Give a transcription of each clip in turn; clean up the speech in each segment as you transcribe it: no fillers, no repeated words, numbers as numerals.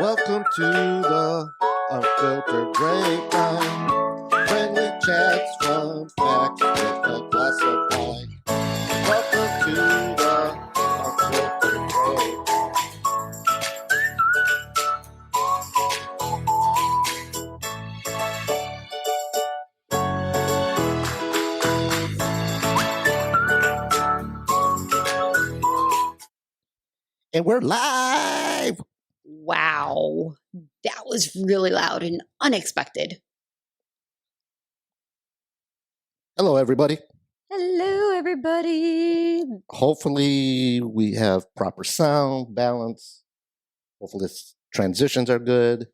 Welcome to the Unfiltered Grapevine. Friendly chats, fun facts with a glass of wine. Welcome to the Unfiltered Grapevine. And we're live. Wow, that was really loud and unexpected. Hello, everybody. Hello, everybody. Hopefully, we have proper sound, balance. Hopefully, this transitions are good.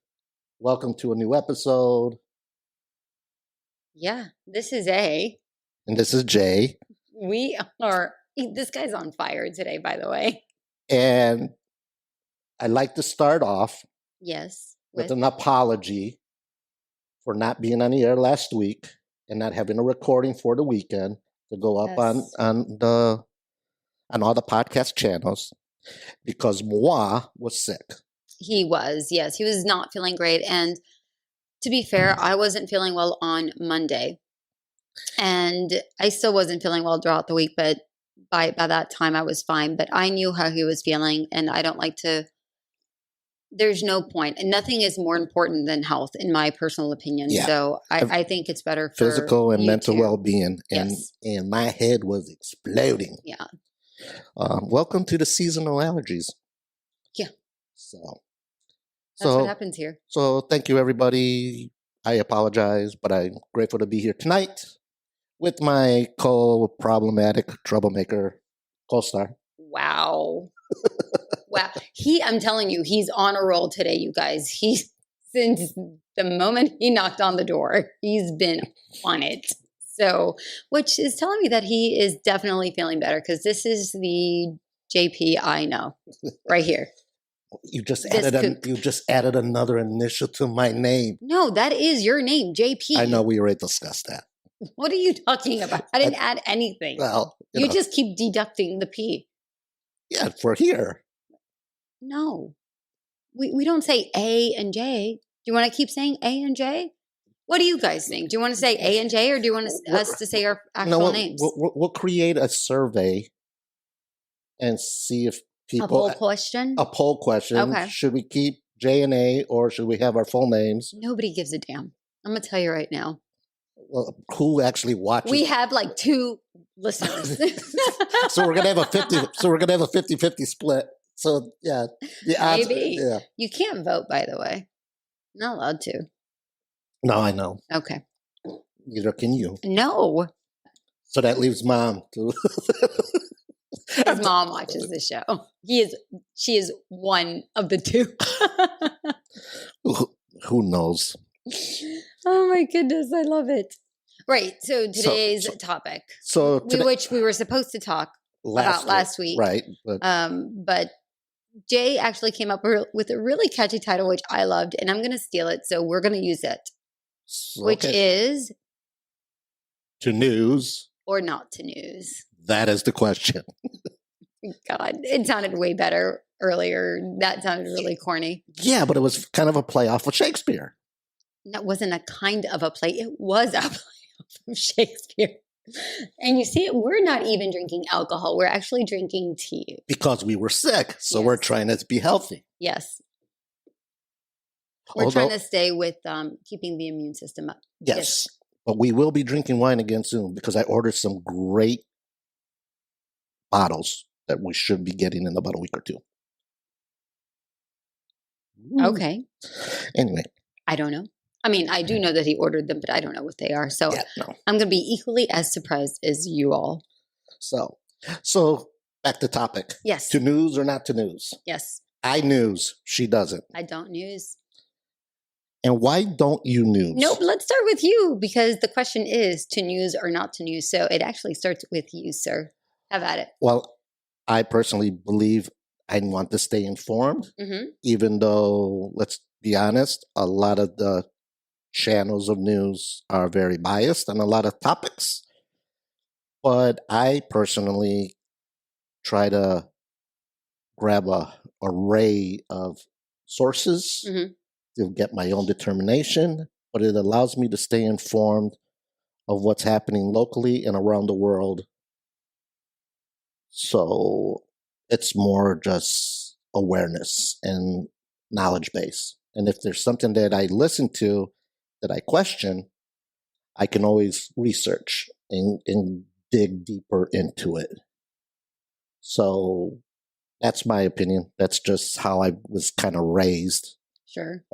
Welcome to a new episode. Yeah, this is A. And this is Jay. We are, this guy's on fire today, by the way. And I'd like to start off Yes. with an apology for not being on the air last week and not having a recording for the weekend to go up Yes. on all the podcast channels because Moi was sick. He was, yes. He was not feeling great. And to be fair, I wasn't feeling well on Monday. And I still wasn't feeling well throughout the week, but by that time I was fine. But I knew how he was feeling, and I don't like to. There's no point, and nothing is more important than health, in my personal opinion. Yeah. So I think it's better for Physical and you mental too. well-being. Yes. And my head was exploding. Yeah. Welcome to the seasonal allergies. Yeah. So That's what happens here. So thank you, everybody. I apologize, but I'm grateful to be here tonight with my problematic troublemaker co-star. Wow. Wow. I'm telling you, he's on a roll today, you guys. Since the moment he knocked on the door, he's been on it. So, which is telling me that he is definitely feeling better, because this is the JP I know right here. You just This added another initial to my name. No, that is your name, JP. I know, we already discussed that. What are you talking about? I didn't add anything. Well, you just keep deducting the P. Yeah, for here. No. We don't say A and J. Do you want to keep saying A and J? What do you guys think? Do you want to say A and J, or do you want us to say our actual names? We'll create a survey and see if people... A poll question? Okay. Should we keep J and A, or should we have our full names? Nobody gives a damn. I'm going to tell you right now. Well, who actually watches? We have like 2 listeners. So we're going to have a 50-50 split. So yeah. Odds, maybe. Yeah. You can't vote, by the way. Not allowed to. No, I know. Okay. Neither can you. No. So that leaves Mom to... His mom watches the show. She is one of the 2. Who knows? Oh my goodness, I love it. Right. So today's topic, which we were supposed to talk about last week, right? But Jay actually came up with a really catchy title, which I loved, and I'm going to steal it. So we're going to use it, which is to news or not to news. That is the question. God, it sounded way better earlier. That sounded really corny. Yeah, but it was kind of a play off of Shakespeare. That wasn't a kind of a play. It was a play off of Shakespeare. And you see, we're not even drinking alcohol. We're actually drinking tea. Because we were sick. So we're trying to be healthy. Yes. We're trying to stay with keeping the immune system up. Yes. But we will be drinking wine again soon, because I ordered some great bottles that we should be getting in about a week or 2. Okay. Anyway. I don't know. I mean, I do know that he ordered them, but I don't know what they are. So I'm going to be equally as surprised as you all. So back to topic. Yes. To news or not to news? Yes. I news. She doesn't. I don't news. And why don't you news? Nope. Let's start with you, because the question is to news or not to news. So it actually starts with you, sir. Have at it. Well, I personally believe I want to stay informed, even though, let's be honest, a lot of the channels of news are very biased on a lot of topics. But I personally try to grab a array of sources Mhm. to get my own determination, but it allows me to stay informed of what's happening locally and around the world. So it's more just awareness and knowledge base. And if there's something that I listen to that I question, I can always research and dig deeper into it. So that's my opinion. That's just how I was kind of raised, Sure.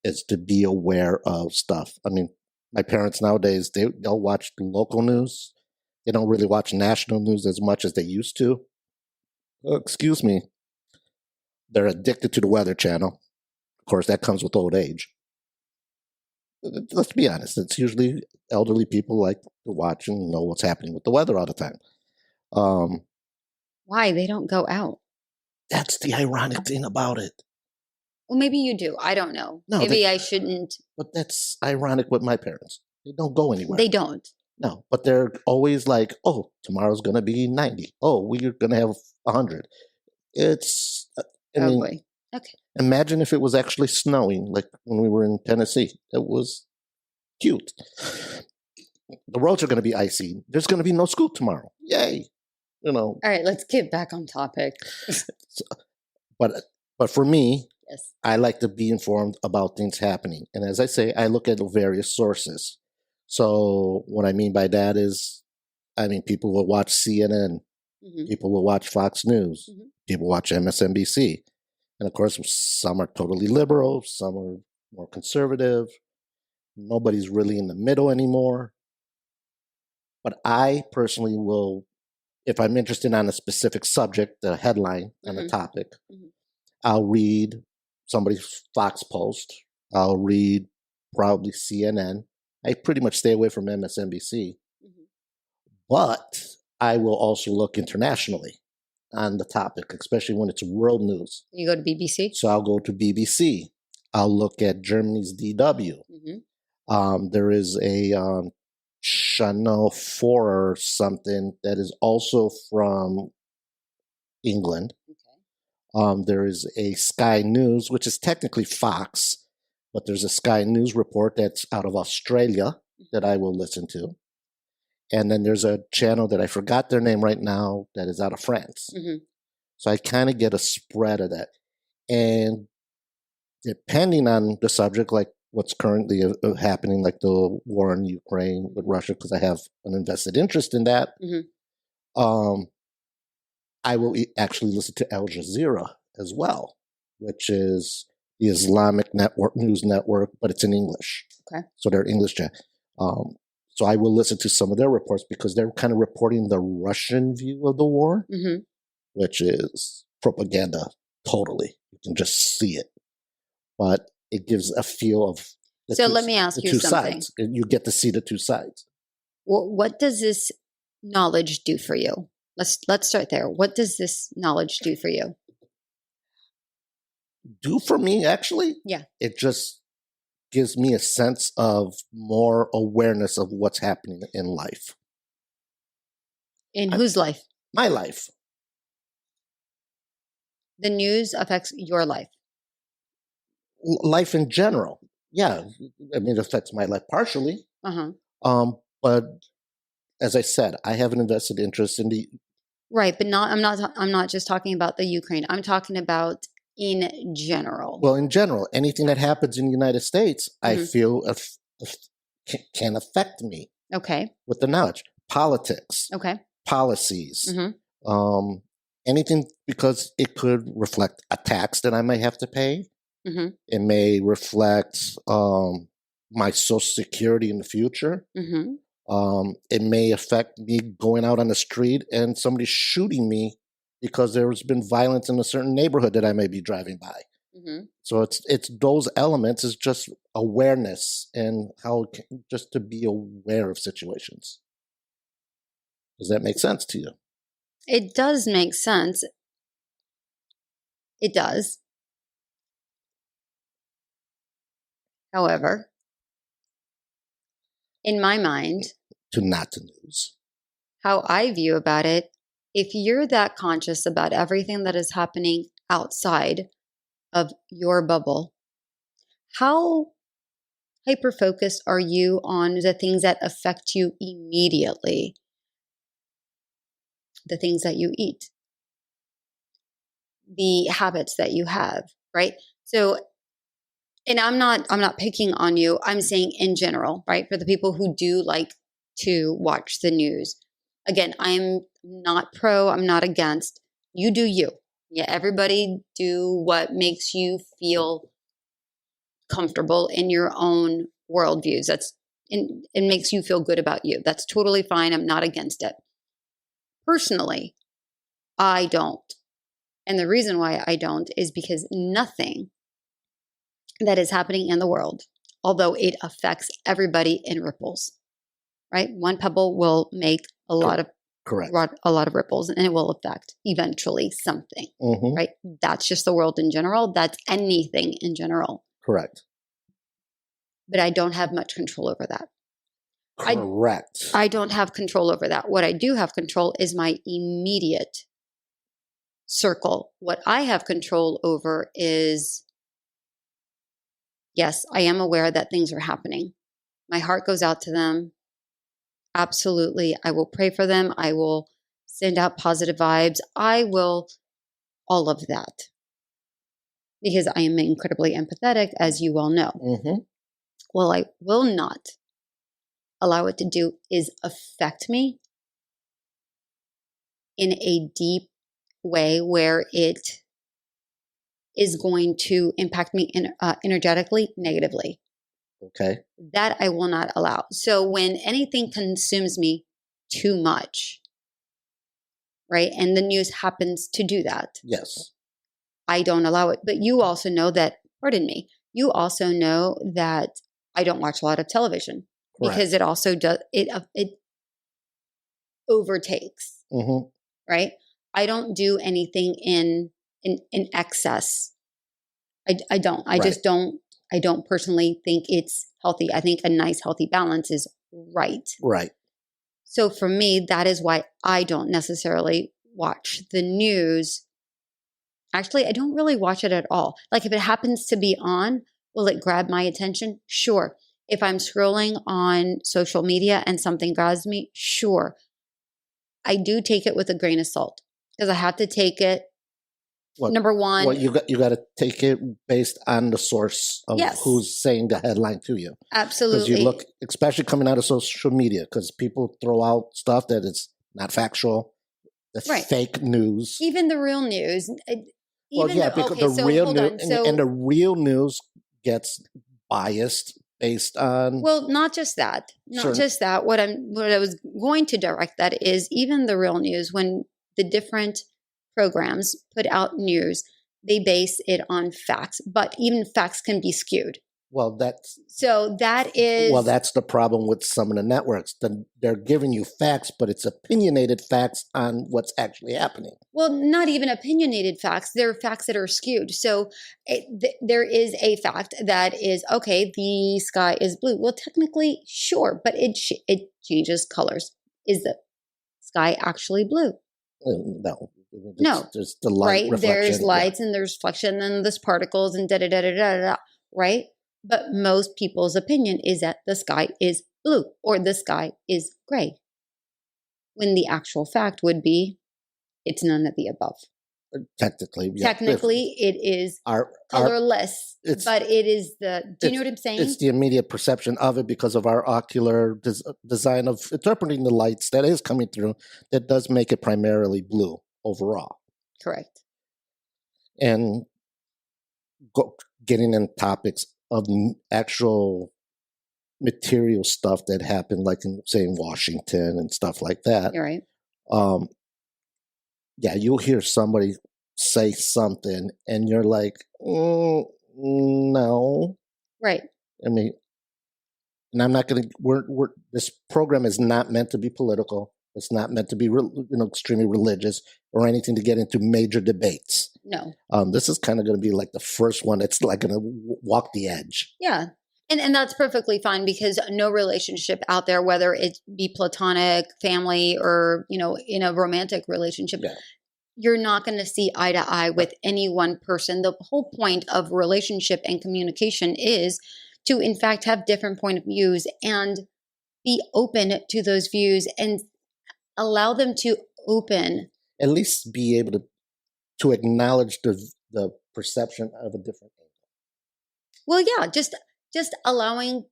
is to be aware of stuff. I mean, my parents nowadays, they'll watch local news. They don't really watch national news as much as they used to. Excuse me. They're addicted to the Weather Channel. Of course, that comes with old age. Let's be honest. It's usually elderly people like to watch and know what's happening with the weather all the time. Why? They don't go out. That's the ironic thing about it. Well, maybe you do. I don't know. No, maybe I shouldn't. But that's ironic with my parents. They don't go anywhere. They don't. No, but they're always like, oh, tomorrow's going to be 90. Oh, we're going to have 100. It's, I mean, boy. Okay. Imagine if it was actually snowing, like when we were in Tennessee. It was cute. The roads are going to be icy. There's going to be no school tomorrow. Yay. All right, let's get back on topic. But for me, yes, I like to be informed about things happening. And as I say, I look at various sources. So what I mean by that is, people will watch CNN. Mm-hmm. People will watch Fox News. Mm-hmm. People watch MSNBC. And of course, some are totally liberal. Some are more conservative. Nobody's really in the middle anymore. But I personally will, if I'm interested on a specific subject, the headline and the topic, I'll read somebody's Fox post. I'll read probably CNN. I pretty much stay away from MSNBC. But I will also look internationally on the topic, especially when it's world news. You go to BBC? So I'll go to BBC. I'll look at Germany's DW. There is a Channel 4 or something that is also from England. There is a Sky News, which is technically Fox, but there's a Sky News report that's out of Australia that I will listen to. And then there's a channel that I forgot their name right now that is out of France. So I kind of get a spread of that. And depending on the subject, like what's currently happening, like the war in Ukraine with Russia, because I have an invested interest in that, I will actually listen to Al Jazeera as well, which is the Islamic news network, but it's in English. Okay. So they're English. So I will listen to some of their reports because they're kind of reporting the Russian view of the war, which is propaganda, totally. You can just see it. But it gives a feel of let me ask you something. Sides. You get to see the two sides. Well, what does this knowledge do for you? Let's start there. What does this knowledge do for you? Do for me, actually? Yeah. It just gives me a sense of more awareness of what's happening in life. In whose life? My life. The news affects your life. Life in general. Yeah. I mean, it affects my life partially. But as I said, I have an invested interest in the... Right, but I'm not just talking about the Ukraine. I'm talking about in general. Well, in general, anything that happens in the United States, I feel can affect me. Okay. With the knowledge. Politics. Okay. Policies. Anything, because it could reflect a tax that I may have to pay. It may reflect my Social Security in the future. It may affect me going out on the street and somebody shooting me because there's been violence in a certain neighborhood that I may be driving by. So it's those elements, is just awareness and how just to be aware of situations. Does that make sense to you? It does make sense. It does. However, in my mind, not to news. How I view about it, if you're that conscious about everything that is happening outside, of your bubble, how hyper-focused are you on the things that affect you immediately? The things that you eat, the habits that you have, right? So, and I'm not picking on you. I'm saying in general, right? For the people who do like to watch the news. Again, I'm not pro, I'm not against. You do you. Yeah, everybody do what makes you feel comfortable in your own worldviews. It makes you feel good about you. That's totally fine. I'm not against it. Personally, I don't. And the reason why I don't is because nothing that is happening in the world, although it affects everybody in ripples, right? One pebble will make a lot of ripples, and it will affect eventually something, right? That's just the world in general. That's anything in general. Correct. But I don't have much control over that. Correct. I don't have control over that. What I do have control is my immediate circle. What I have control over is, yes, I am aware that things are happening. My heart goes out to them. Absolutely. I will pray for them. I will send out positive vibes. I will all of that because I am incredibly empathetic, as you well know. What I will not allow it to do is affect me in a deep way where it is going to impact me energetically negatively. Okay. That I will not allow. So when anything consumes me too much, right, and the news happens to do that, yes, I don't allow it. But you also know that, pardon me, you also know that I don't watch a lot of television. Correct. Because it also does, it overtakes, right? I don't do anything in excess. I don't. I just don't. I don't personally think it's healthy. I think a nice, healthy balance is right. Right. So for me, that is why I don't necessarily watch the news. Actually, I don't really watch it at all. Like if it happens to be on, will it grab my attention? Sure. If I'm scrolling on social media and something grabs me, sure. I do take it with a grain of salt because I have to take it. Number one. Well, you got to take it based on the source of who's saying the headline to you. Absolutely. Because you look, especially coming out of social media, because people throw out stuff that is not factual, fake news. Even the real news. Because the real news and the real news gets biased based on. Well, not just that. Just that. What I was going to direct that is even the real news, when the different programs put out news, they base it on facts, but even facts can be skewed. Well, that's the problem with some of the networks. They're giving you facts, but it's opinionated facts on what's actually happening. Well, not even opinionated facts. They're facts that are skewed. So there is a fact that is, okay, the sky is blue. Well, technically, sure, but it changes colors. Is the sky actually blue? No. There's the light reflection. There's lights and there's reflection and there's particles and da-da-da-da-da-da, right? But most people's opinion is that the sky is blue or the sky is gray, when the actual fact would be it's none of the above. Technically, it is colorless, but it is do you know what I'm saying? It's the immediate perception of it because of our ocular design of interpreting the lights that is coming through that does make it primarily blue overall. Correct. And getting in topics of actual material stuff that happened, like in, say, in Washington and stuff like that. You're right. You'll hear somebody say something and you're like, no. Right. I mean, and I'm not going to, this program is not meant to be political. It's not meant to be, extremely religious or anything to get into major debates. No. This is kind of going to be like the first one. It's like going to walk the edge. Yeah. And that's perfectly fine because no relationship out there, whether it be platonic, family, or, in a romantic relationship, you're not going to see eye to eye with any one person. The whole point of relationship and communication is to, in fact, have different point of views and be open to those views and allow them to open. At least be able to acknowledge the perception of a different angle. Well, yeah, just allowing,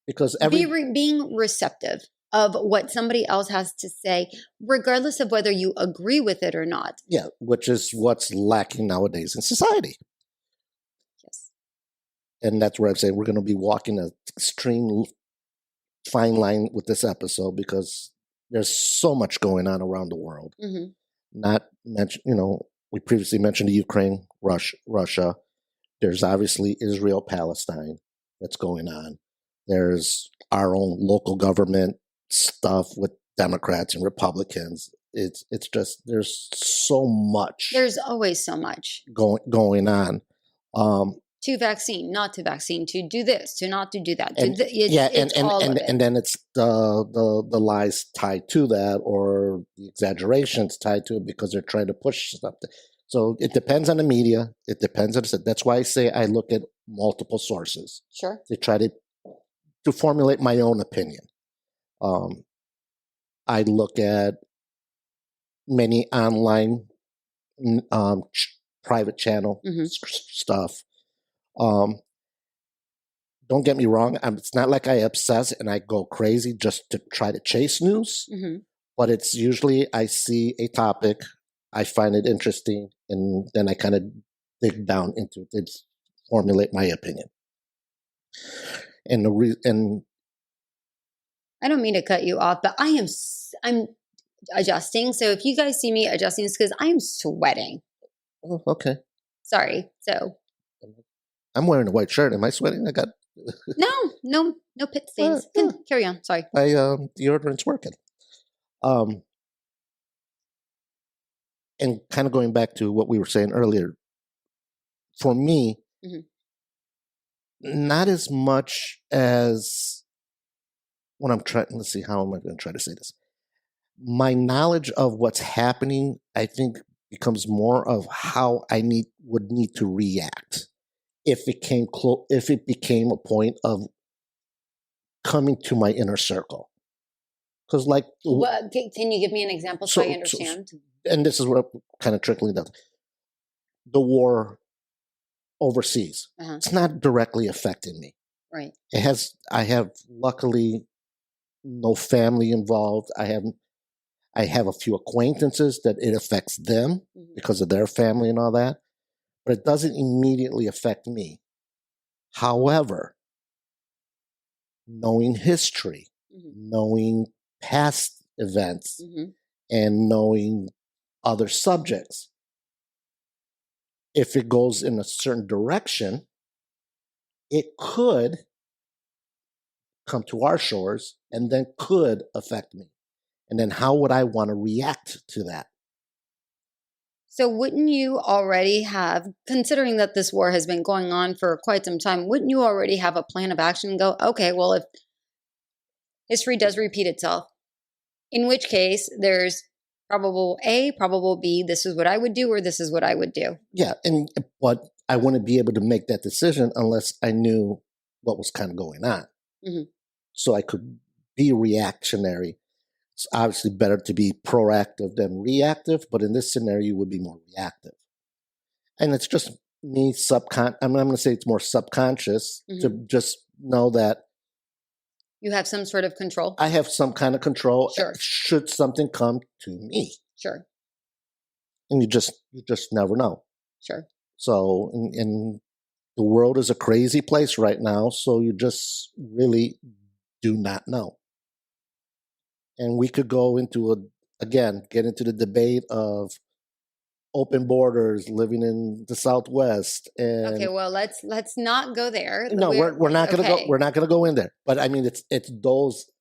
because being receptive of what somebody else has to say, regardless of whether you agree with it or not. Yeah, which is what's lacking nowadays in society. Yes. And that's where I'm saying we're going to be walking an extreme fine line with this episode, because there's so much going on around the world. Mm-hmm. Not mention, we previously mentioned Ukraine, Russia. There's obviously Israel, Palestine that's going on. There's our own local government stuff with Democrats and Republicans. It's just, there's so much. There's always so much going on. To vaccine, not to vaccine, to do this, to not to do that. And then it's the lies tied to that, or the exaggerations tied to it, because they're trying to push something. So it depends on the media. It depends on that's why I say I look at multiple sources. Sure. To try to formulate my own opinion. I look at many online private channel stuff. Don't get me wrong. It's not like I obsess and I go crazy just to try to chase news. Mm-hmm. But it's usually I see a topic, I find it interesting, and then I kind of dig down into it, formulate my opinion. And I don't mean to cut you off, but I'm adjusting. So if you guys see me adjusting, it's because I'm sweating. Oh, okay. Sorry. So I'm wearing a white shirt. Am I sweating? I got no pit stains. Carry on. Sorry. My deodorant's working. And kind of going back to what we were saying earlier, for me, not as much as when I'm trying, let's see, how am I going to try to say this? My knowledge of what's happening, I think, becomes more of how I would need to react if it became a point of coming to my inner circle. Because, like, can you give me an example so I understand? And this is what I'm kind of trickling down. The war overseas, it's not directly affecting me. Right. I have luckily no family involved. I have a few acquaintances that it affects them because of their family and all that, but it doesn't immediately affect me. However, knowing history, knowing past events, and knowing other subjects, if it goes in a certain direction, it could come to our shores and then could affect me. And then how would I want to react to that? So wouldn't you already have, considering that this war has been going on for quite some time, wouldn't you already have a plan of action and go, okay, well, if history does repeat itself, in which case there's probable A, probable B, this is what I would do, or this is what I would do. Yeah, but I wouldn't be able to make that decision unless I knew what was kind of going on. So I could be reactionary. It's obviously better to be proactive than reactive, but in this scenario, you would be more reactive. And it's just me I'm going to say it's more subconscious to just know that you have some sort of control. I have some kind of control. Sure. Should something come to me. Sure. And you just never know. Sure. So, and the world is a crazy place right now, so you just really do not know. And we could go into get into the debate of open borders, living in the Southwest. And okay, well, let's not go there. No, we're not going to go. We're not going to go in there. But I mean, it's those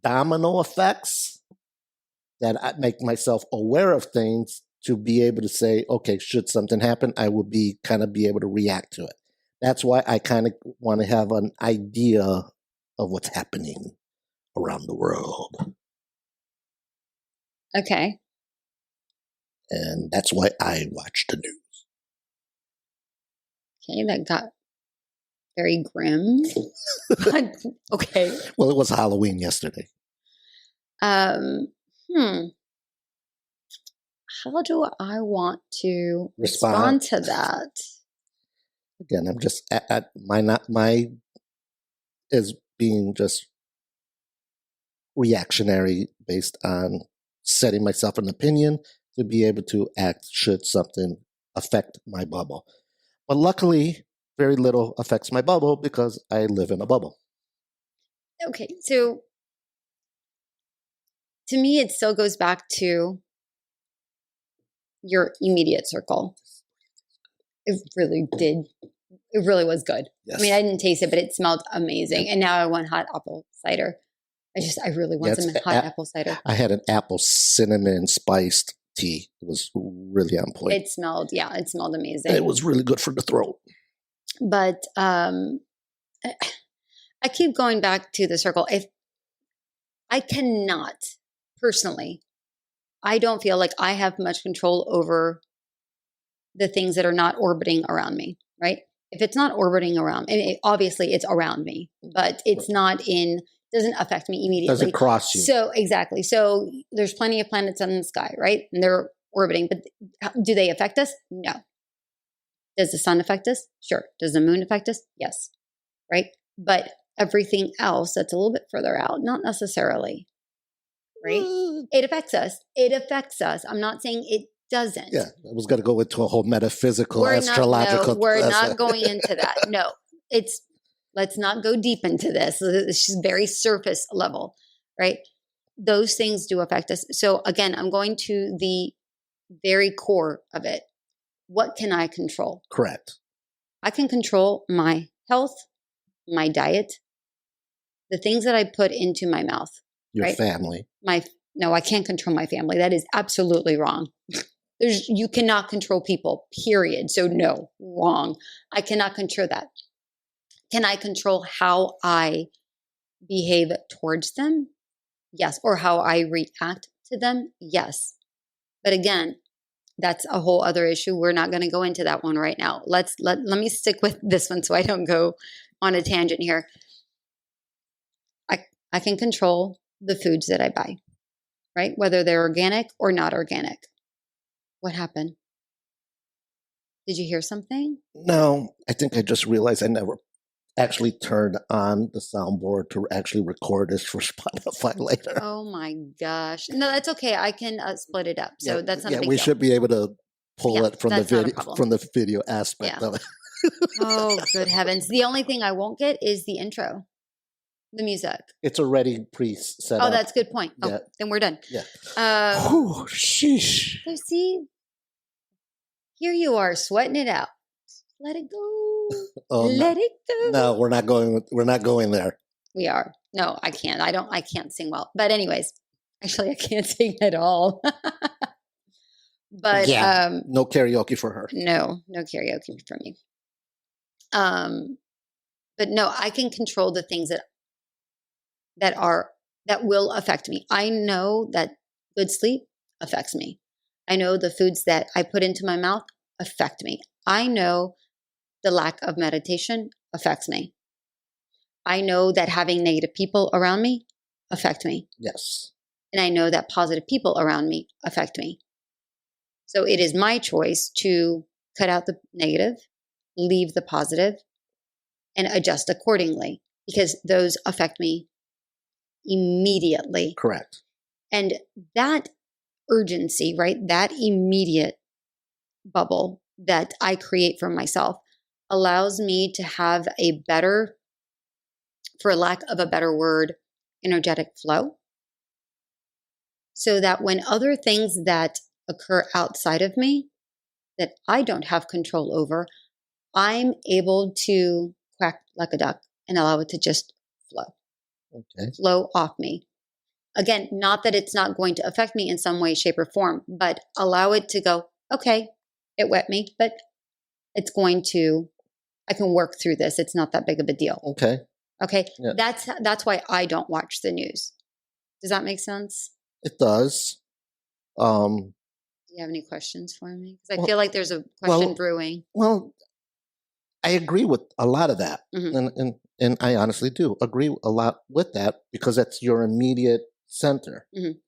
domino effects that I make myself aware of things to be able to say, okay, should something happen, I will be able to react to it. That's why I kind of want to have an idea of what's happening around the world. Okay. And that's why I watch the news. Okay, that got very grim. But, okay. Well, it was Halloween yesterday. How do I want to respond to that? Again, I'm just at my is being just reactionary based on setting myself an opinion to be able to act should something affect my bubble. But luckily, very little affects my bubble because I live in a bubble. Okay, so to me, it still goes back to your immediate circle. It really did. It really was good. Yes. I mean, I didn't taste it, but it smelled amazing. And now I want hot apple cider. I really want some hot apple cider. I had an apple cinnamon spiced tea. It was really on point. It smelled amazing. It was really good for the throat. But I keep going back to the circle. If I cannot personally, I don't feel like I have much control over the things that are not orbiting around me, right? If it's not orbiting around, and obviously it's around me, but it's not doesn't affect me immediately. Doesn't cross you. So exactly. So there's plenty of planets in the sky, right? And they're orbiting, but do they affect us? No. Does the sun affect us? Sure. Does the moon affect us? Yes. Right? But everything else that's a little bit further out, not necessarily. Right? It affects us. It affects us. I'm not saying it doesn't. Yeah. I was going to go into a whole metaphysical, astrological. We're not going into that. No. Let's not go deep into this. It's just very surface level, right? Those things do affect us. So again, I'm going to the very core of it. What can I control? Correct. I can control my health, my diet, the things that I put into my mouth. Your right? family. No, I can't control my family. That is absolutely wrong. You cannot control people, period. So no, wrong. I cannot control that. Can I control how I behave towards them? Yes. Or how I react to them? Yes. But again, that's a whole other issue. We're not going to go into that one right now. Let me stick with this one so I don't go on a tangent here. I can control the foods that I buy, right? Whether they're organic or not organic. What happened? Did you hear something? No, I think I just realized I never actually turned on the soundboard to actually record this for Spotify later. Oh my gosh. No, that's okay. I can split it up. So that's not a big we deal. should be able to pull it from the video aspect of it. Oh, good heavens. The only thing I won't get is the intro. The music. It's already pre-set up. Oh, that's a good point. Oh, then we're done. Yeah. Sheesh. So see, here you are sweating it out. Let it go. Let it go. No, we're not going there. We are. No, I can't. I can't sing well. But anyways, actually I can't sing at all. But no karaoke for her. No karaoke for me. But no, I can control the things that will affect me. I know that good sleep affects me. I know the foods that I put into my mouth affect me. I know the lack of meditation affects me. I know that having negative people around me affect me. Yes. And I know that positive people around me affect me. So it is my choice to cut out the negative, leave the positive, and adjust accordingly because those affect me immediately. Correct. And that urgency, right? That immediate bubble that I create for myself allows me to have a better, for lack of a better word, energetic flow. So that when other things that occur outside of me that I don't have control over, I'm able to quack like a duck and allow it to just flow. Okay. Flow off me. Again, not that it's not going to affect me in some way, shape, or form, but allow it to go, okay, it wet me, but I can work through this. It's not that big of a deal. Okay. Okay. Yeah. That's why I don't watch the news. Does that make sense? It does. Do you have any questions for me? Because I Well, feel like there's a question brewing. Well, I agree with a lot of that, Mhm. and I honestly do agree a lot with that because that's your immediate center. Mhm.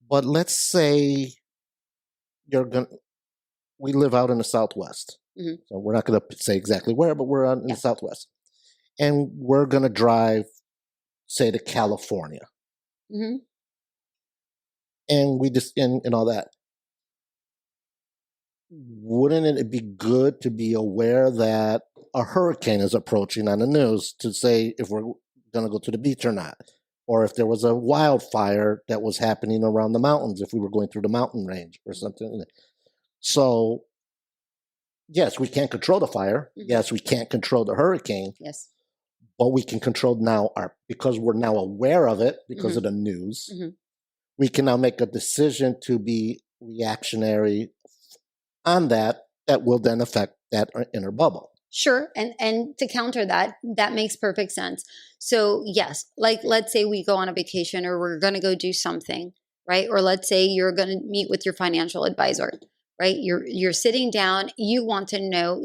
But let's say we live out in the Southwest, Mhm. so we're not going to say exactly where, but we're out in Yeah. the Southwest, and we're going to drive, say, to California, Mhm. and we just and all that. Wouldn't it be good to be aware that a hurricane is approaching on the news to say if we're going to go to the beach or not? Or if there was a wildfire that was happening around the mountains, if we were going through the mountain range or something. So, yes, we can't control the fire. Mhm. Yes, we can't control the hurricane, Yes. but we can control now because we're now aware of it because of the news. Mhm. We can now make a decision to be reactionary on that will then affect that inner bubble. Sure. And to counter that, that makes perfect sense. So yes, like let's say we go on a vacation or we're going to go do something, right? Or let's say you're going to meet with your financial advisor, right? You're sitting down, you want to know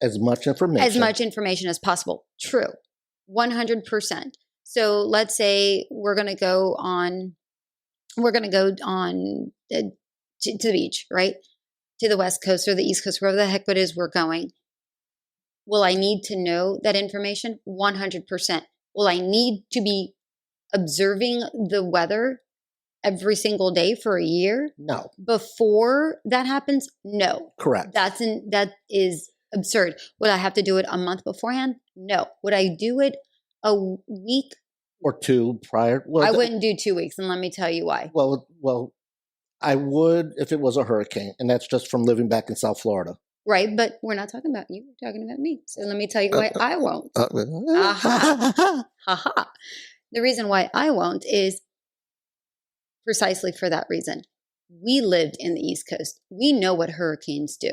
As much information as possible. True. 100%. So let's say we're going to go on to the beach, right? To the West Coast or the East Coast, wherever the heck it is we're going. Will I need to know that information? 100%. Will I need to be observing the weather every single day for a year? No. Before that happens? No. Correct. That is absurd. Would I have to do it a month beforehand? No. Would I do it a week or two prior? Well, I wouldn't do 2 weeks, and let me tell you why. Well, I would if it was a hurricane, and that's just from living back in South Florida. Right, but we're not talking about you. We're talking about me. So let me tell you why I won't. Aha. Ha. The reason why I won't is precisely for that reason. We lived in the East Coast. We know what hurricanes do.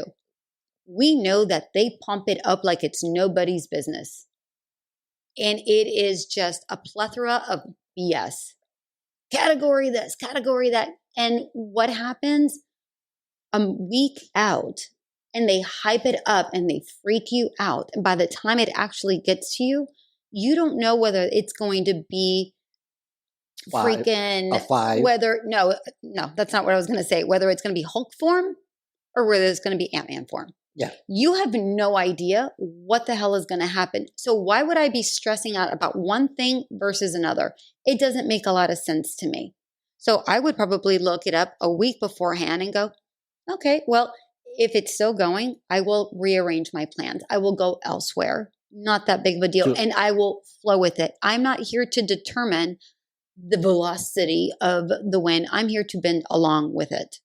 We know that they pump it up like it's nobody's business. And it is just a plethora of BS. Category this, category that. And what happens a week out, and they hype it up and they freak you out. And by the time it actually gets to you, you don't know whether it's going to be freaking a 5. No, that's not what I was going to say. Whether it's going to be Hulk form or whether it's going to be Ant-Man form. Yeah. You have no idea what the hell is going to happen. So why would I be stressing out about one thing versus another? It doesn't make a lot of sense to me. So I would probably look it up a week beforehand and go, okay, well, if it's still going, I will rearrange my plans. I will go elsewhere. Not that big of a deal. And I will flow with it. I'm not here to determine the velocity of the wind. I'm here to bend along with it.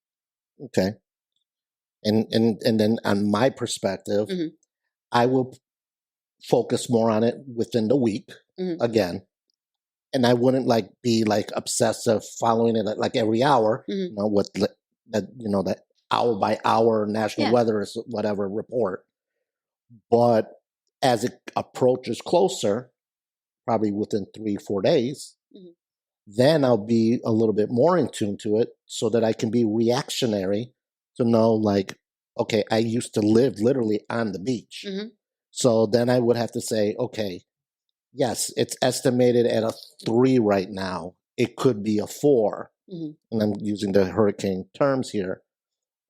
Okay. And then on my perspective, I will focus more on it within the week again. And I wouldn't be obsessive following it like every hour, with that hour by hour national weather is whatever report. But as it approaches closer, probably within 3-4 days, then I'll be a little bit more in tune to it so that I can be reactionary to know okay, I used to live literally on the beach. So then I would have to say, okay, yes, it's estimated at a 3 right now. It could be a 4. And I'm using the hurricane terms here.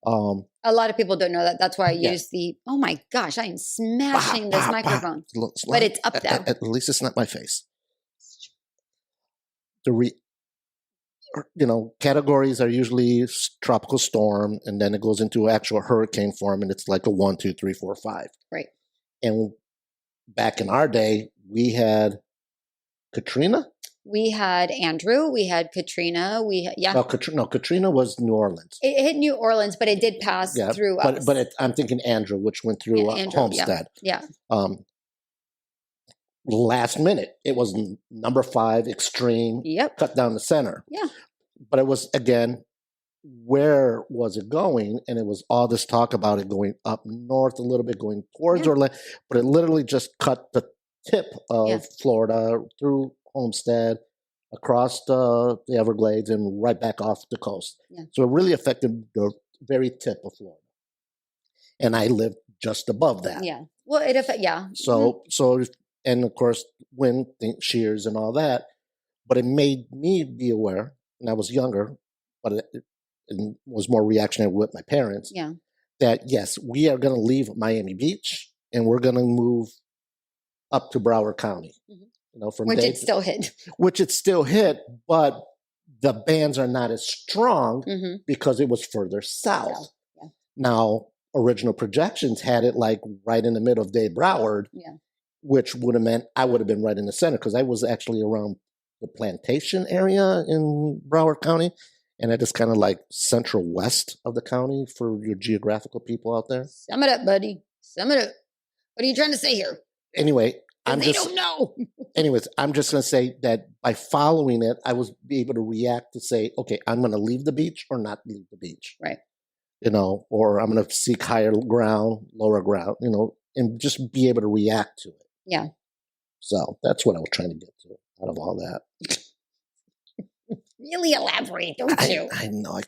A lot of people don't know that. That's why I use oh my gosh, I am smashing this microphone. But it's up there. At least it's not my face. Categories are usually tropical storm, and then it goes into actual hurricane form, and it's like a 1, 2, 3, 4, 5. Right. And back in our day, we had Katrina. We had Andrew. We had Katrina. Katrina was New Orleans. It hit New Orleans, but it did pass through us. But I'm thinking Andrew, which went through Homestead. Yeah. Last minute, it was number 5, extreme. Yep. Cut down the center. Yeah. But it was, again, where was it going? And it was all this talk about it going up north a little bit, going towards Orlando. But it literally just cut the tip of Florida through Homestead, across the Everglades and right back off the coast. Yeah. So it really affected the very tip of Florida. And I lived just above that. Yeah. Well, yeah. So, and of course, wind, shears and all that. But it made me be aware, and I was younger, but it was more reactionary with my parents. Yeah. That yes, we are going to leave Miami Beach and we're going to move up to Broward County. You know, from which it still hit. Which it still hit, but the bands are not as strong because it was further south. Yeah. Now, original projections had it like right in the middle of Dade Broward, which would have meant I would have been right in the center because I was actually around the Plantation area in Broward County. And that is kind of like central west of the county for your geographical people out there. Sum it up, buddy. Sum it up. What are you trying to say here? Anyway, they don't know. Anyways, I'm just going to say that by following it, I was able to react to say, okay, I'm going to leave the beach or not leave the beach. Right. You know, or I'm going to seek higher ground, lower ground, you know, and just be able to react to it. Yeah. So that's what I was trying to get to out of all that. Really elaborate, don't you? I know.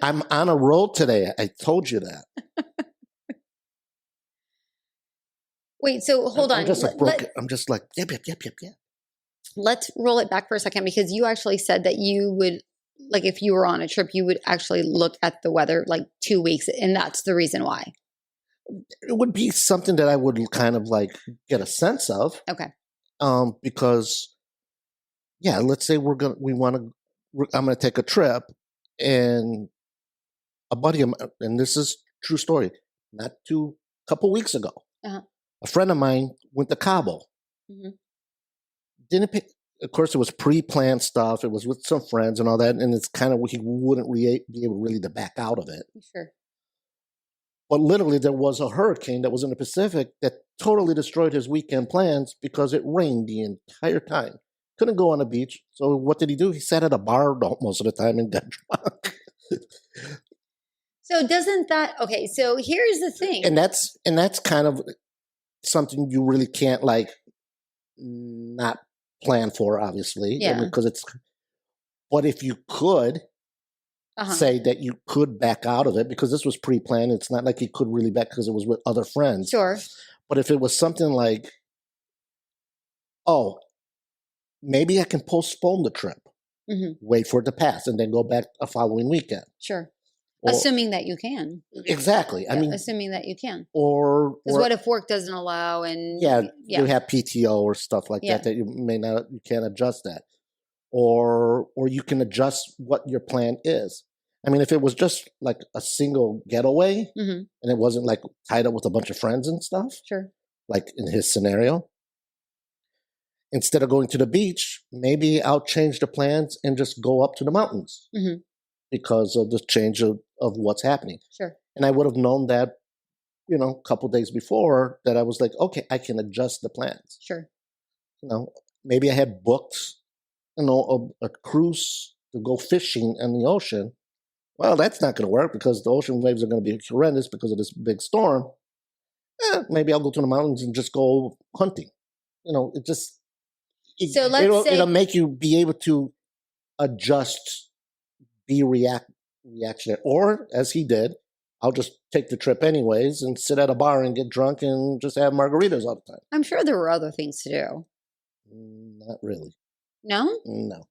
I'm on a roll today. I told you that. Wait, so hold on. I'm just like, yep. Let's roll it back for a second because you actually said that you would, like if you were on a trip, you would actually look at the weather like 2 weeks. And that's the reason why. It would be something that I would kind of like get a sense of. Okay. Because, yeah, let's say I'm going to take a trip and a buddy of mine, and this is true story, couple weeks ago, a friend of mine went to Cabo. Didn't pay, of course, it was pre-planned stuff. It was with some friends and all that. And it's kind of, he wouldn't be able really to back out of it. Sure. But literally there was a hurricane that was in the Pacific that totally destroyed his weekend plans because it rained the entire time. Couldn't go on the beach. So what did he do? He sat at a bar most of the time and got drunk. So doesn't that, okay, so here's the thing. And that's kind of something you really can't like not plan for, obviously. Yeah. Because but if you could say that you could back out of it, because this was pre-planned, it's not like he could really back because it was with other friends. Sure. But if it was something like, oh, maybe I can postpone the trip, wait for it to pass, and then go back a following weekend. Sure. Assuming that you can. Exactly. Yeah, I mean, assuming that you can. Because what if work doesn't allow and you have PTO or stuff like that you can't adjust that, or you can adjust what your plan is. I mean, if it was just like a single getaway and it wasn't like tied up with a bunch of friends and stuff, sure, like in his scenario, instead of going to the beach, maybe I'll change the plans and just go up to the mountains because of the change of what's happening. Sure. And I would have known that, you know, a couple days before that I was like, okay, I can adjust the plans. Sure. You know, maybe I had booked, you know, a cruise to go fishing in the ocean. Well, that's not going to work because the ocean waves are going to be horrendous because of this big storm. Maybe I'll go to the mountains and just go hunting. You know, it'll make you be able to adjust, be reactionary. Or, as he did, I'll just take the trip anyways and sit at a bar and get drunk and just have margaritas all the time. I'm sure there were other things to do. Not really. No? No.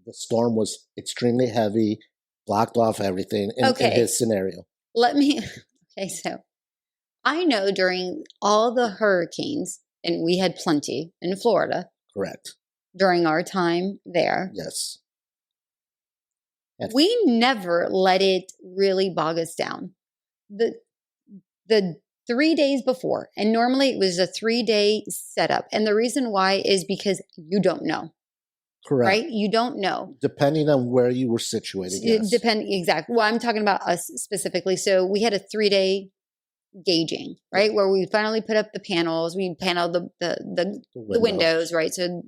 The storm was extremely heavy, blocked off everything in his scenario. Okay, so I know during all the hurricanes, and we had plenty in Florida. Correct. During our time there. Yes. We never let it really bog us down. The 3 days before, and normally it was a 3-day setup. And the reason why is because you don't know. Correct. Right? You don't know. Depending on where you were situated. Yes. Exactly. Well, I'm talking about us specifically. So we had a 3-day gauging, right? Where we finally put up the panels. We paneled the windows, right? So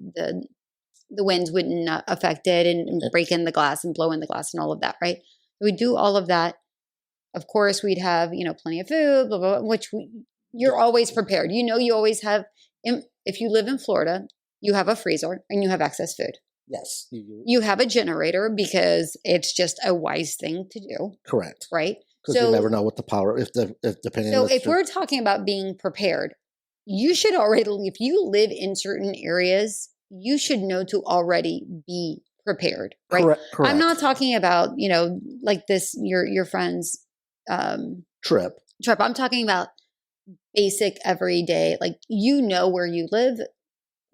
the winds wouldn't affect it and break in the glass and blow in the glass and all of that, right? We do all of that. Of course, we'd have, you know, plenty of food, blah, blah, blah, which you're always prepared. You know, you always have, if you live in Florida, you have a freezer and you have excess food. Yes. You have a generator because it's just a wise thing to do. Correct. Right? Because you never know what the power, if depending so on if we're talking about being prepared, you should already, if you live in certain areas, you should know to already be prepared, right? Correct. I'm not talking about, like this, your friend's trip. I'm talking about basic everyday, like, where you live,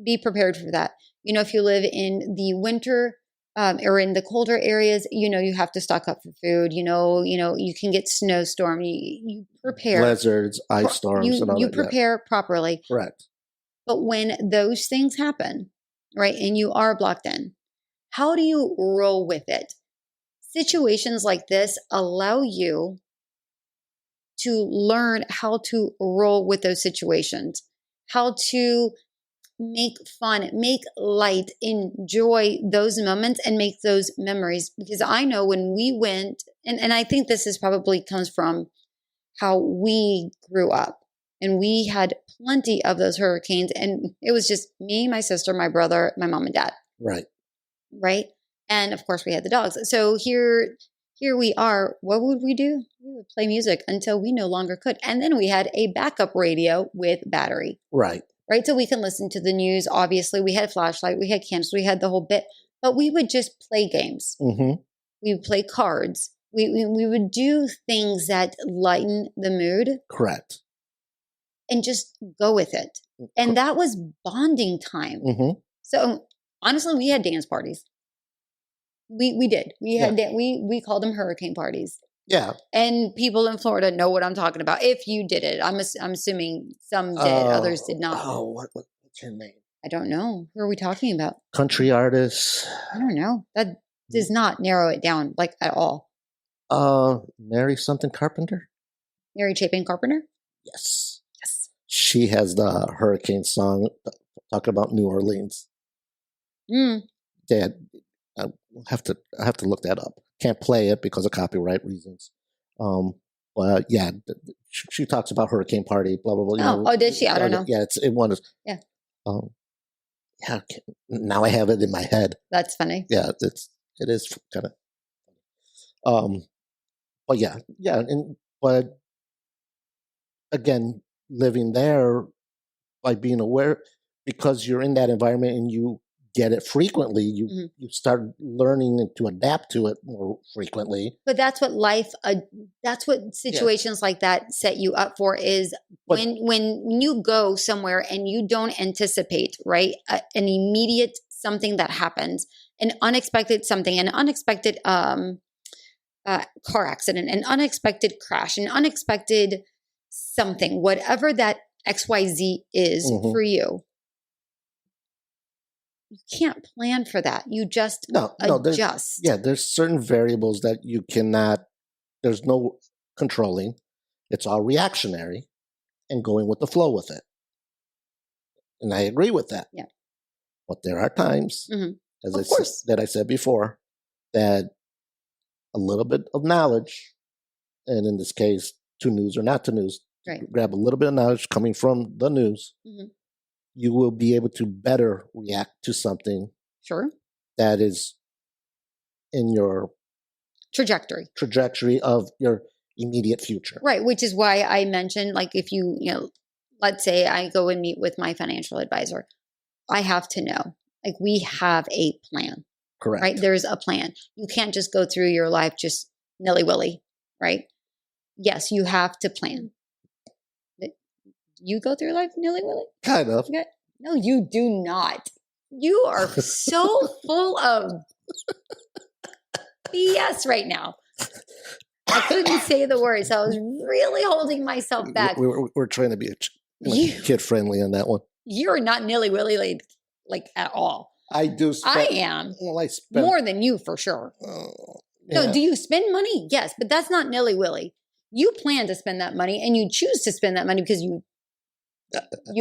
be prepared for that. If you live in the winter or in the colder areas, you have to stock up for food. You can get snowstorm. You prepare. Blizzards, ice storms, and all that. You prepare properly. Correct. But when those things happen, right, and you are blocked in, how do you roll with it? Situations like this allow you to learn how to roll with those situations, how to make fun, make light, enjoy those moments and make those memories. Because I know when we went, and I think this is probably comes from how we grew up, and we had plenty of those hurricanes, and it was just me, my sister, my brother, my mom and dad. Right. Right. And of course we had the dogs. So here we are. What would we do? We would play music until we no longer could. And then we had a backup radio with battery. Right. Right. So we can listen to the news. Obviously, we had a flashlight, we had candles, we had the whole bit, but we would just play games. Mm-hmm. We would play cards. We would do things that lighten the mood. Correct. And just go with it. And that was bonding time. Mm-hmm. So honestly, we had dance parties. We did. We had we called them hurricane parties. Yeah. And people in Florida know what I'm talking about. If you did it, I'm assuming some did, others did not. Oh, what's her name? I don't know. Who are we talking about? Country artists. I don't know. That does not narrow it down like at all. Mary something Carpenter. Mary Chapin Carpenter. Yes. Yes. She has the hurricane song talking about New Orleans. Dad, I have to look that up. Can't play it because of copyright reasons. But yeah, she talks about hurricane party, blah blah blah. Oh, did she? I don't know. Yeah, it was. Yeah. Yeah. Now I have it in my head. That's funny. Yeah, it is kind of. But yeah, but again, living there by being aware, because you're in that environment and you get it frequently, you start learning to adapt to it more frequently. But that's what that's what situations like that set you up for, is when you go somewhere and you don't anticipate, right, an immediate something that happens, an unexpected car accident, an unexpected crash, an unexpected something, whatever that XYZ is for you. You can't plan for that. You just adjust. There's certain variables that you cannot, there's no controlling. It's all reactionary and going with the flow with it. And I agree with that. Yeah. But there are times, that I said before, that a little bit of knowledge, and in this case, to news or not to news, grab a little bit of knowledge coming from the news, you will be able to better react to something that is in your trajectory of your immediate future. Right, which is why I mentioned, like, if you let's say I go and meet with my financial advisor, I have to know, like, we have a plan. Correct. Right? There's a plan. You can't just go through your life just nilly-willy, right? Yes, you have to plan. You go through life nilly-willy? Kind of. Okay. No, you do not. You are so full of BS right now. I couldn't say the words. I was really holding myself back. We're trying to be kid-friendly on that one. You're not nilly-willy like at all. I do. I am. Well, I spend more than you for sure. Yeah. No, do you spend money? Yes, but that's not nilly-willy. You plan to spend that money, and you choose to spend that money because you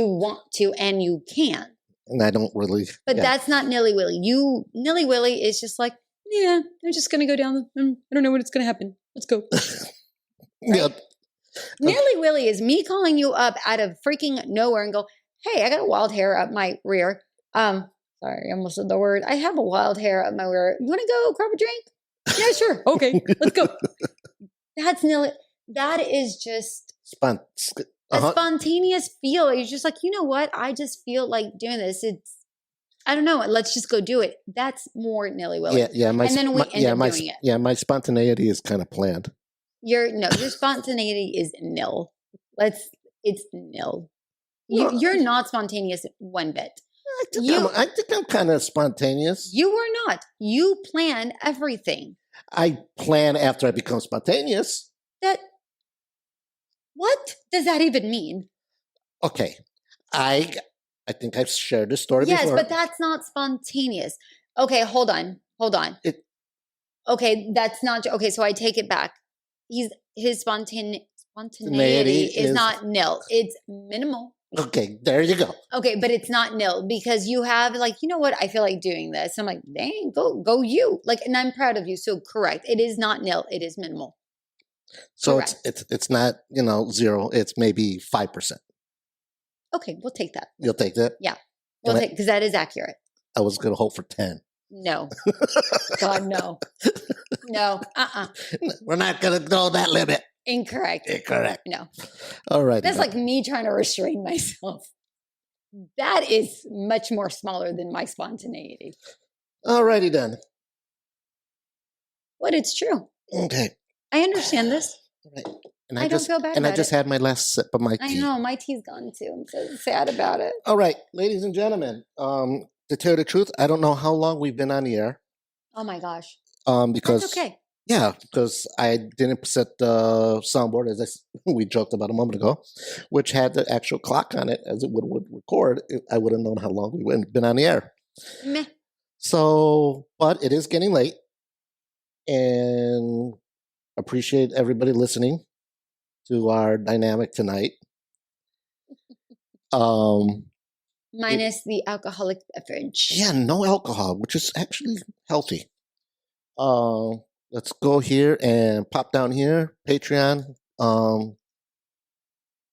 want to and you can. And I don't really. But that's not nilly-willy. Nilly-willy is just like, yeah, I'm just going to go down. I don't know what's going to happen. Let's go. Yeah. Nilly-willy is me calling you up out of freaking nowhere and go, hey, I got a wild hair up my rear. Sorry, I almost said the word. I have a wild hair up my ear. You want to go grab a drink? Yeah, sure. Okay, let's go. That's nil. That is just a spontaneous feel. You're just like, you know what? I just feel like doing this. It's, I don't know. Let's just go do it. That's more nilly-willy. And then we end up doing it. Yeah, my spontaneity is kind of planned. Your spontaneity is nil. It's nil. You're not spontaneous one bit. I think I'm kind of spontaneous. You are not. You plan everything. I plan after I become spontaneous. What does that even mean? Okay. I think I've shared this story before. Yes, but that's not spontaneous. Okay, hold on. Okay, that's not okay. So I take it back. His spontaneity is not nil. It's minimal. Okay, there you go. Okay, but it's not nil because you have like, you know what? I feel like doing this. I'm like, dang, go you. Like, and I'm proud of you. So correct. It is not nil. It is minimal. So it's not, 0. It's maybe 5%. Okay, we'll take that. You'll take that? Yeah. We'll take because that is accurate. I was going to hope for 10. No. God, no. No. We're not going to go that limit. Incorrect. No. All right. That's like me trying to restrain myself. That is much more smaller than my spontaneity. All righty then. But it's true. Okay. I understand this. Right. And I don't feel bad And about I just had my last sip of my tea. I know. My tea's gone too. I'm so sad about it. All right. Ladies and gentlemen, to tell you the truth, I don't know how long we've been on the air. Oh my gosh. Because that's okay. Yeah, because I didn't set the soundboard, as we joked about a moment ago, which had the actual clock on it as it would record. I would have known how long we've been on the air. Meh. So, but it is getting late, and appreciate everybody listening to our dynamic tonight. Minus the alcoholic beverage. Yeah, no alcohol, which is actually healthy. Let's go here and pop down here. Patreon.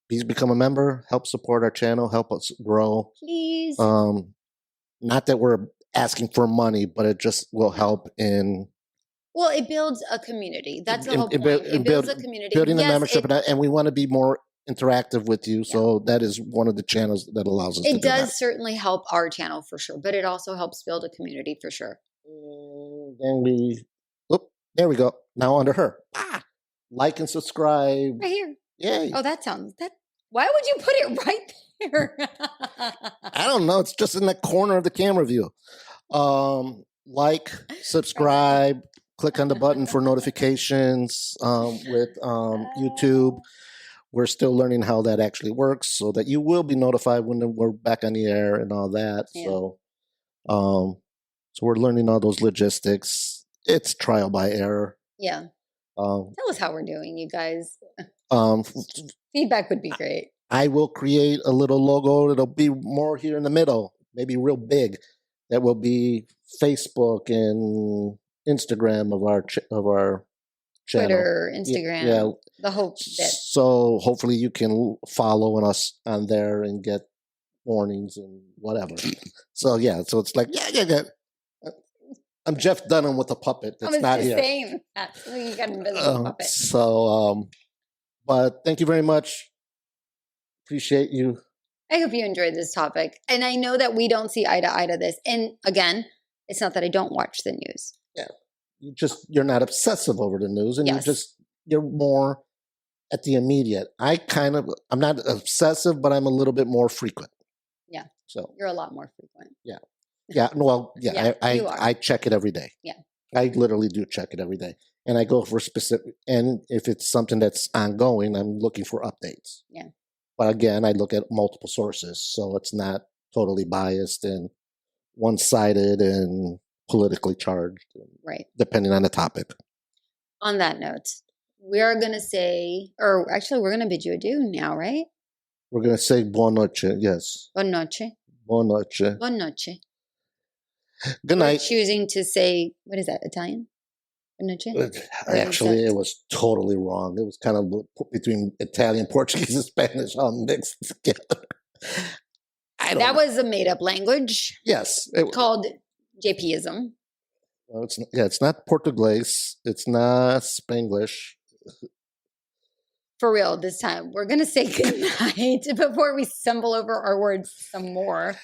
Please become a member. Help support our channel. Help us grow. Please. Not that we're asking for money, but it just will help in. Well, it builds a community. That's the whole point. It builds a community. Building the membership, and we want to be more interactive with you. Yeah. So that is one of the channels that allows us to do that. It does certainly help our channel for sure, but it also helps build a community for sure. Then there we go. Now under her. Like and subscribe. Right here. Yay. Oh, why would you put it right there? I don't know. It's just in that corner of the camera view. Like, subscribe, click on the button for notifications with YouTube. We're still learning how that actually works so that you will be notified when we're back on the air and all that. Yeah. So we're learning all those logistics. It's trial by error. Yeah. Tell us how we're doing, you guys. Feedback would be great. I will create a little logo. It'll be more here in the middle, maybe real big. That will be Facebook and Instagram of our channel. Twitter, Instagram, the whole bit. So hopefully you can follow us on there and get warnings and whatever. So it's like yeah. I'm Jeff Dunham with a puppet that's not here. Same. Absolutely, you got an invisible puppet. So, but thank you very much. Appreciate you. I hope you enjoyed this topic. And I know that we don't see eye to this. And again, it's not that I don't watch the news. Yeah. You're not obsessive over the news, and you're more at the immediate. I'm not obsessive, but I'm a little bit more frequent. Yeah. So you're a lot more frequent. Yeah. Yeah, well, I check it every day. Yeah. I literally do check it every day. And I go for specific, and if it's something that's ongoing, I'm looking for updates. Yeah. But again, I look at multiple sources, so it's not totally biased and one-sided and politically charged. Right. Depending on the topic. On that note, we are going to say, or actually we're going to bid you adieu now, right? We're going to say buon noche, yes. Buon noche. Buon noche. Buon noche. Good night. We're choosing to say, what is that, Italian? Actually, it was totally wrong. It was kind of between Italian, Portuguese, and Spanish all mixed together. I don't That know. was a made up language Yes. called JPism. Well, it's not Portuguese. It's not Spanglish. For real, this time. We're going to say goodnight before we stumble over our words some more.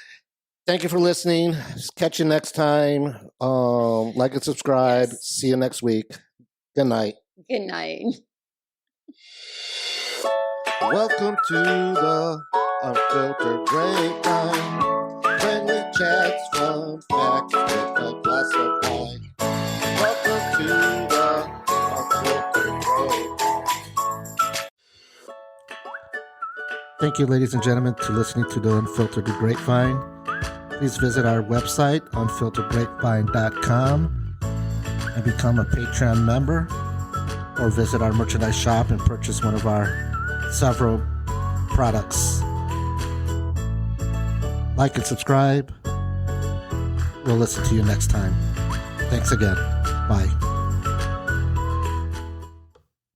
Thank you for listening. Catch you next time. Like and subscribe. Yes. See you next week. Good night. Good night. Welcome to the Unfiltered Grapevine. Friendly chats from facts with a glass of wine. Welcome to the Unfiltered Grapevine. Thank you, ladies and gentlemen, for listening to the Unfiltered Grapevine. Please visit our website, unfilteredgrapevine.com, and become a Patreon member, or visit our merchandise shop and purchase one of our several products. Like and subscribe. We'll listen to you next time. Thanks again. Bye.